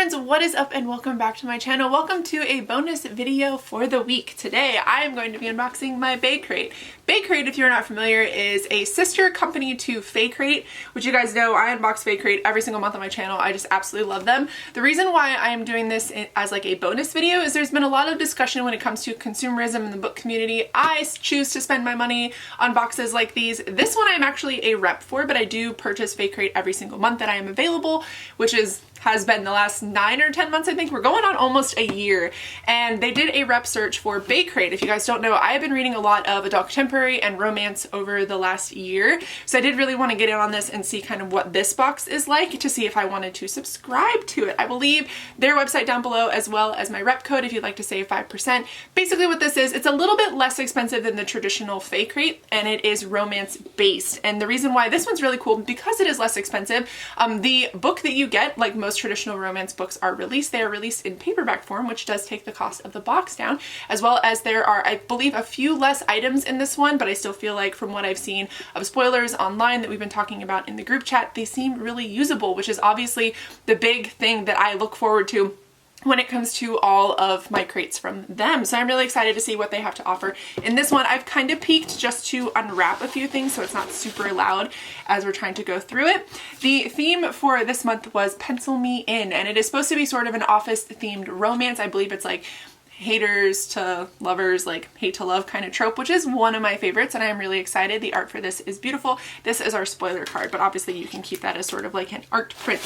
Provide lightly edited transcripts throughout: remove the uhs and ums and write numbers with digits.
friends, what is up and welcome back to my channel. Welcome to a bonus video for the week. Today I am going to be unboxing my Baecrate. Baecrate, if you're not familiar, is a sister company to Baecrate, which you guys know I unbox Baecrate every single month on my channel. I just absolutely love them. The reason why I am doing this as like a bonus video is there's been a lot of discussion when it comes to consumerism in the book community. I choose to spend my money on boxes like these. This one I'm actually a rep for, but I do purchase Baecrate every single month that I am available, which has been the last 9 or 10 months, I think. We're going on almost a year. And they did a rep search for Baecrate. If you guys don't know, I have been reading a lot of adult contemporary and romance over the last year. So I did really want to get in on this and see kind of what this box is like to see if I wanted to subscribe to it. I will leave their website down below as well as my rep code if you'd like to save 5%. Basically what this is, it's a little bit less expensive than the traditional Baecrate and it is romance based. And the reason why this one's really cool, because it is less expensive, the book that you get, like most traditional romance books are released, they are released in paperback form, which does take the cost of the box down, as well as there are, I believe, a few less items in this one, but I still feel like from what I've seen of spoilers online that we've been talking about in the group chat, they seem really usable, which is obviously the big thing that I look forward to when it comes to all of my crates from them. So I'm really excited to see what they have to offer. In this one, I've kind of peeked just to unwrap a few things so it's not super loud as we're trying to go through it. The theme for this month was Pencil Me In, and it is supposed to be sort of an office themed romance. I believe it's like haters to lovers, like hate to love kind of trope, which is one of my favorites, and I'm really excited. The art for this is beautiful. This is our spoiler card, but obviously you can keep that as sort of like an art print.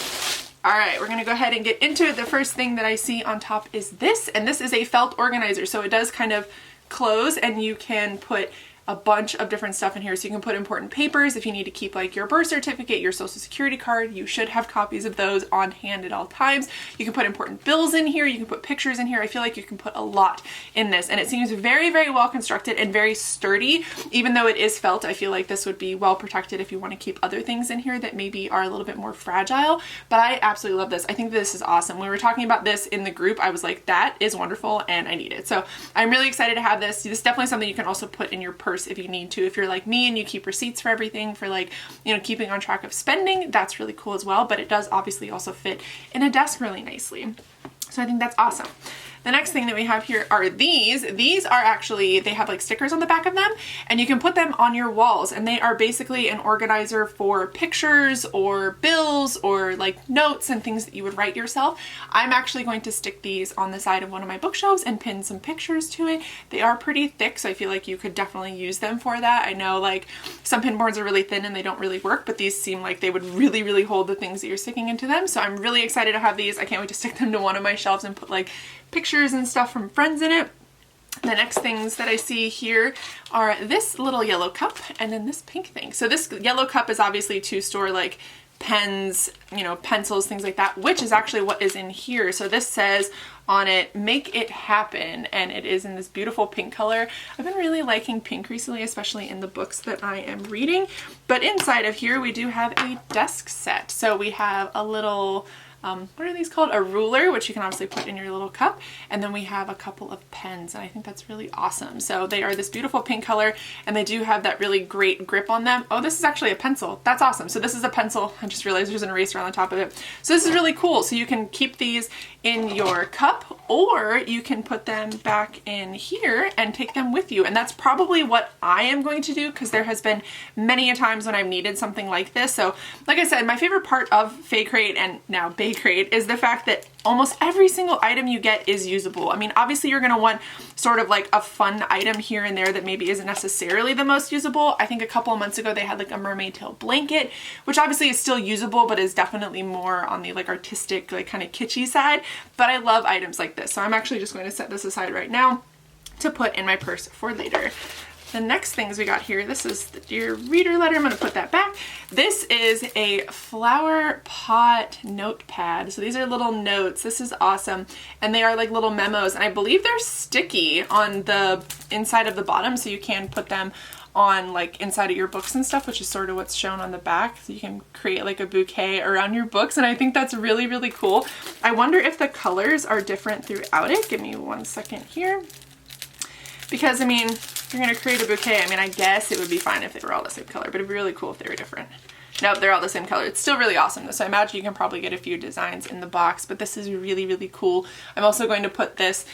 All right, we're gonna go ahead and get into it. The first thing that I see on top is this, and this is a felt organizer. So it does kind of close and you can put a bunch of different stuff in here. So you can put important papers if you need to keep like your birth certificate, your social security card. You should have copies of those on hand at all times. You can put important bills in here. You can put pictures in here. I feel like you can put a lot in this, and it seems very, very well constructed and very sturdy. Even though it is felt, I feel like this would be well protected if you want to keep other things in here that maybe are a little bit more fragile. But I absolutely love this. I think this is awesome. When we were talking about this in the group, I was like, that is wonderful and I need it. So I'm really excited to have this. This is definitely something you can also put in your purse if you need to. If you're like me and you keep receipts for everything, for like, you know, keeping on track of spending, that's really cool as well. But it does obviously also fit in a desk really nicely. So I think that's awesome. The next thing that we have here are these. These are actually, they have like stickers on the back of them and you can put them on your walls, and they are basically an organizer for pictures or bills or like notes and things that you would write yourself. I'm actually going to stick these on the side of one of my bookshelves and pin some pictures to it. They are pretty thick, so I feel like you could definitely use them for that. I know like some pin boards are really thin and they don't really work, but these seem like they would really, really hold the things that you're sticking into them. So I'm really excited to have these. I can't wait to stick them to one of my shelves and put like pictures and stuff from friends in it. The next things that I see here are this little yellow cup and then this pink thing. So this yellow cup is obviously to store like pens, you know, pencils, things like that, which is actually what is in here. So this says on it, make it happen, and it is in this beautiful pink color. I've been really liking pink recently, especially in the books that I am reading. But inside of here we do have a desk set. So we have a little what are these called? A ruler, which you can obviously put in your little cup. And then we have a couple of pens, and I think that's really awesome. So they are this beautiful pink color, and they do have that really great grip on them. Oh, this is actually a pencil. That's awesome. So this is a pencil. I just realized there's an eraser on the top of it. So this is really cool. So you can keep these in your cup, or you can put them back in here and take them with you. And that's probably what I am going to do, because there has been many a times when I've needed something like this. So like I said, my favorite part of Baecrate and now Baecrate is the fact that almost every single item you get is usable. I mean, obviously you're going to want sort of like a fun item here and there that maybe isn't necessarily the most usable. I think a couple of months ago they had like a mermaid tail blanket, which obviously is still usable, but is definitely more on the like artistic, like kind of kitschy side. But I love items like this. So I'm actually just going to set this aside right now to put in my purse for later. The next things we got here, this is the Dear Reader letter. I'm going to put that back. This is a flower pot notepad. So these are little notes. This is awesome. And they are like little memos. And I believe they're sticky on the inside of the bottom, so you can put them on like inside of your books and stuff, which is sort of what's shown on the back. So you can create like a bouquet around your books, and I think that's really, really cool. I wonder if the colors are different throughout it. Give me 1 second here. Because I mean, if you're gonna create a bouquet, I mean, I guess it would be fine if they were all the same color, but it'd be really cool if they were different. Nope, they're all the same color. It's still really awesome though, so I imagine you can probably get a few designs in the box, but this is really, really cool. I'm also going to put this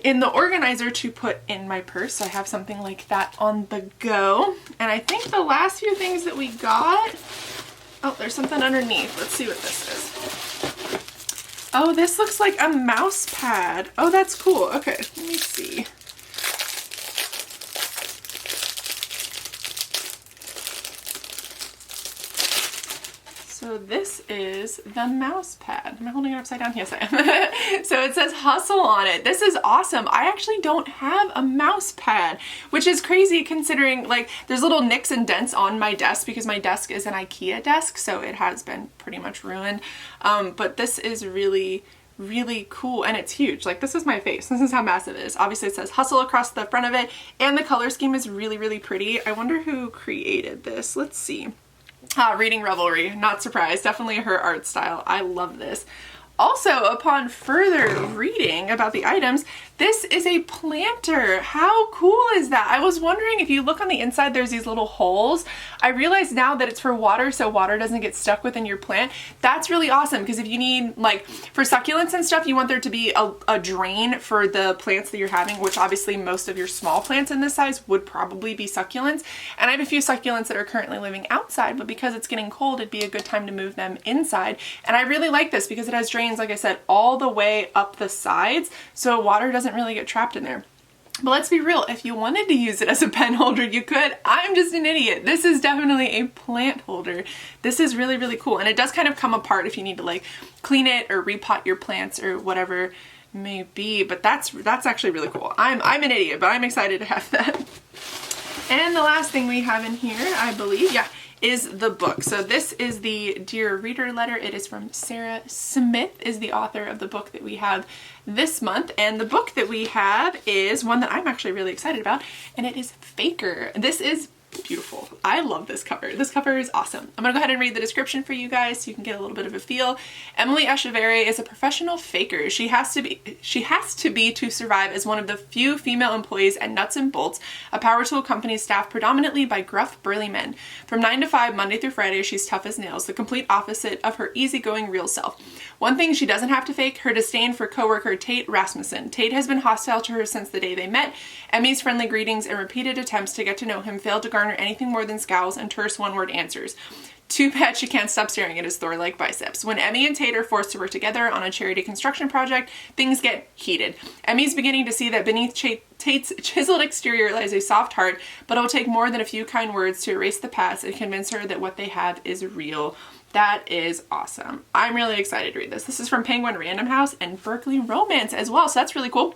in the organizer to put in my purse, so I have something like that on the go. And I think the last few things that we got, oh, there's something underneath. Let's see what this is. Oh, this looks like a mouse pad. Oh, that's cool. Okay, let me see. So this is the mouse pad. Am I holding it upside down? Yes, I am. So it says hustle on it. This is awesome. I actually don't have a mouse pad, which is crazy considering like there's little nicks and dents on my desk because my desk is an IKEA desk, so it has been pretty much ruined. But this is really cool, and it's huge. Like, this is my face. This is how massive it is. Obviously it says hustle across the front of it, and the color scheme is really pretty. I wonder who created this. Let's see. Reading Revelry, not surprised. Definitely her art style. I love this. Also, upon further reading about the items, this is a planter. How cool is that? I was wondering, if you look on the inside, there's these little holes. I realize now that it's for water, so water doesn't get stuck within your plant. That's really awesome, because if you need, like, for succulents and stuff, you want there to be a drain for the plants that you're having, which obviously most of your small plants in this size would probably be succulents. And I have a few succulents that are currently living outside, but because it's getting cold, it'd be a good time to move them inside. And I really like this because it has drains, like I said, all the way up the sides, so water doesn't really get trapped in there. But let's be real, if you wanted to use it as a pen holder, you could. I'm just an idiot. This is definitely a plant holder. This is really cool, and it does kind of come apart if you need to like clean it or repot your plants or whatever may be, but that's actually really cool. I'm an idiot, but I'm excited to have that. And the last thing we have in here, I believe, yeah, is the book. So this is the Dear Reader letter. It is from Sarah Smith, is the author of the book that we have this month. And the book that we have is one that I'm actually really excited about, and it is Faker. This is beautiful. I love this cover. This cover is awesome. I'm gonna go ahead and read the description for you guys so you can get a little bit of a feel. Emily Echeverry is a professional faker. She has to be to survive as one of the few female employees at Nuts and Bolts, a power tool company staffed predominantly by gruff, burly men. From 9 to 5, Monday through Friday, she's tough as nails, the complete opposite of her easygoing real self. One thing she doesn't have to fake, her disdain for coworker Tate Rasmussen. Tate has been hostile to her since the day they met. Emmy's friendly greetings and repeated attempts to get to know him failed to garner anything more than scowls and terse one-word answers. Too bad she can't stop staring at his Thor-like biceps. When Emmy and Tate are forced to work together on a charity construction project, things get heated. Emmy's beginning to see that beneath Tate's chiseled exterior lies a soft heart, but it'll take more than a few kind words to erase the past and convince her that what they have is real. That is awesome. I'm really excited to read this. This is from Penguin Random House and Berkeley Romance as well, so that's really cool.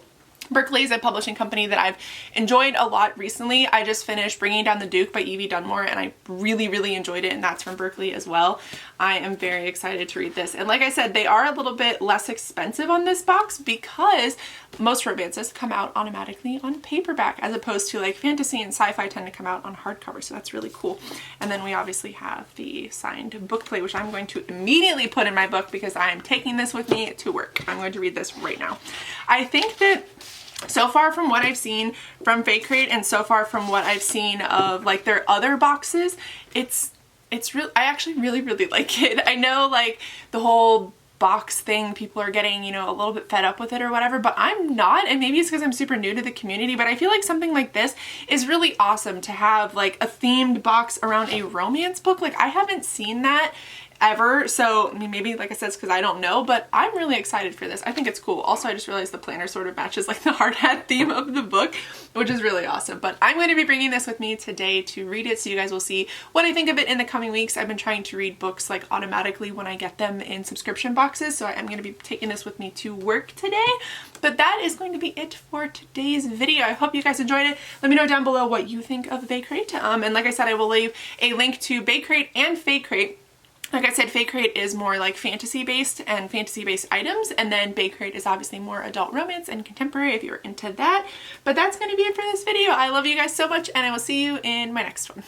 Berkeley is a publishing company that I've enjoyed a lot recently. I just finished Bringing Down the Duke by Evie Dunmore, and I really enjoyed it, and that's from Berkeley as well. I am very excited to read this. And like I said, they are a little bit less expensive on this box because most romances come out automatically on paperback, as opposed to like fantasy and sci-fi tend to come out on hardcover, so that's really cool. And then we obviously have the signed book plate, which I'm going to immediately put in my book because I am taking this with me to work. I'm going to read this right now. I think that so far from what I've seen from Baecrate and so far from what I've seen of like their other boxes, it's real. I actually really like it. I know like the whole box thing, people are getting, you know, a little bit fed up with it or whatever, but I'm not, and maybe it's because I'm super new to the community, but I feel like something like this is really awesome to have like a themed box around a romance book. Like I haven't seen that ever, so I mean, maybe like I said, it's because I don't know, but I'm really excited for this. I think it's cool. Also, I just realized the planner sort of matches like the hard hat theme of the book, which is really awesome. But I'm going to be bringing this with me today to read it, so you guys will see what I think of it in the coming weeks. I've been trying to read books like automatically when I get them in subscription boxes, so I'm going to be taking this with me to work today. But that is going to be it for today's video. I hope you guys enjoyed it. Let me know down below what you think of Baecrate. And like I said, I will leave a link to Baecrate and Faecrate. Like I said, Faecrate is more like fantasy-based and fantasy-based items, and then Baecrate is obviously more adult romance and contemporary if you're into that. But that's going to be it for this video. I love you guys so much, and I will see you in my next one.